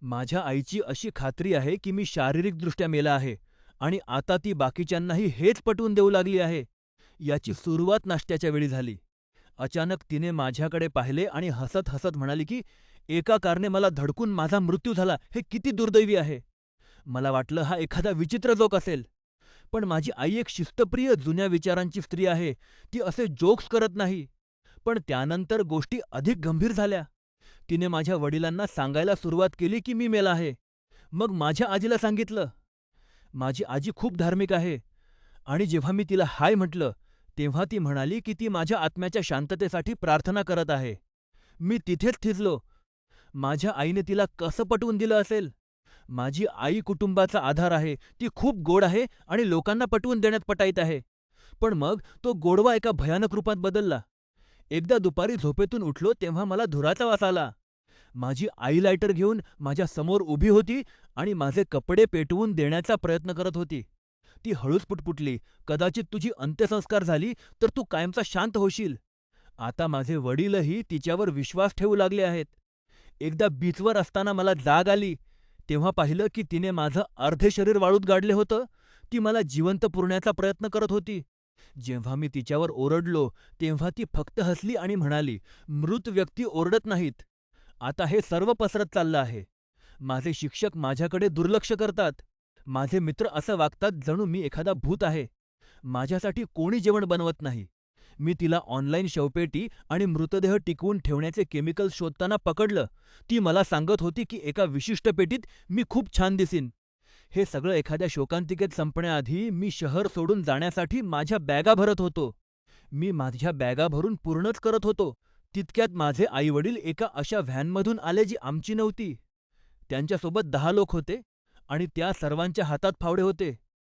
माझ्या आईची अशी खात्री आहे की मी शारीरिकदृष्ट्या मेला आहे आणि आता ती बाकीच्यांनाही हेच पटवून देऊ लागली आहे. याची सुरुवात नाश्त्याच्या वेळी झाली. अचानक तिने माझ्याकडे पाहिले आणि हसत हसत म्हणाली की एका कारने मला धडकून माझा मृत्यू झाला हे किती दुर्दैवी आहे. मला वाटलं हा एखादा विचित्र जोक असेल. पण माझी आई एक शिस्तप्रिय जुन्या विचारांची स्त्री आहे. ती असे जोक्स करत नाही. पण त्यानंतर गोष्टी अधिक गंभीर झाल्या. तिने माझ्या वडिलांना सांगायला सुरुवात केली की मी मेला आहे. मग माझ्या आजीला सांगितलं. माझी आजी खूप धार्मिक आहे आणि जेव्हा मी तिला हाय म्हटलं, तेव्हा ती म्हणाली की ती माझ्या आत्म्याच्या शांततेसाठी प्रार्थना करत आहे. मी तिथेच थिजलो. माझ्या आईने तिला कसं पटवून दिलं असेल? माझी आई कुटुंबाचा आधार आहे. ती खूप गोड आहे आणि लोकांना पटवून देण्यात पटाईत आहे. पण मग तो गोडवा एका भयानक रूपात बदलला. एकदा दुपारी झोपेतून उठलो तेव्हा मला धुराचा वास आला. माझी आई लायटर घेऊन माझ्या समोर उभी होती आणि माझे कपडे पेटवून देण्याचा प्रयत्न करत होती. ती हळूच पुटपुटली, "कदाचित तुझी अंत्यसंस्कार झाली तर तू कायमचा शांत होशील." आता माझे वडीलही तिच्यावर विश्वास ठेवू लागले आहेत. एकदा बीचवर असताना मला जाग आली, तेव्हा पाहिलं की तिने माझं अर्धे शरीर वाळूत गाडले होतं. ती मला जिवंत पुरण्याचा प्रयत्न करत होती. जेव्हा मी तिच्यावर ओरडलो, तेव्हा ती फक्त हसली आणि म्हणाली, "मृत व्यक्ती ओरडत नाहीत." आता हे सर्व पसरत चाललं आहे. माझे शिक्षक माझ्याकडे दुर्लक्ष करतात. माझे मित्र असं वागतात जणू मी एखादा भूत आहे. माझ्यासाठी कोणी जेवण बनवत नाही. मी तिला ऑनलाईन शवपेटी आणि मृतदेह टिकवून ठेवण्याचे केमिकल्स शोधताना पकडलं. ती मला सांगत होती की एका विशिष्ट पेटीत मी खूप छान दिसीन. हे सगळं एखाद्या शोकांतिकेत संपण्याआधी मी शहर सोडून जाण्यासाठी माझ्या बॅगा भरत होतो. मी माझ्या बॅगा भरून पूर्णच करत होतो. तितक्यात माझे आई-वडील एका अशा व्हॅनमधून आले जी आमची नव्हती. त्यांच्यासोबत 10 लोक होते आणि त्या सर्वांच्या हातात फावडे होते.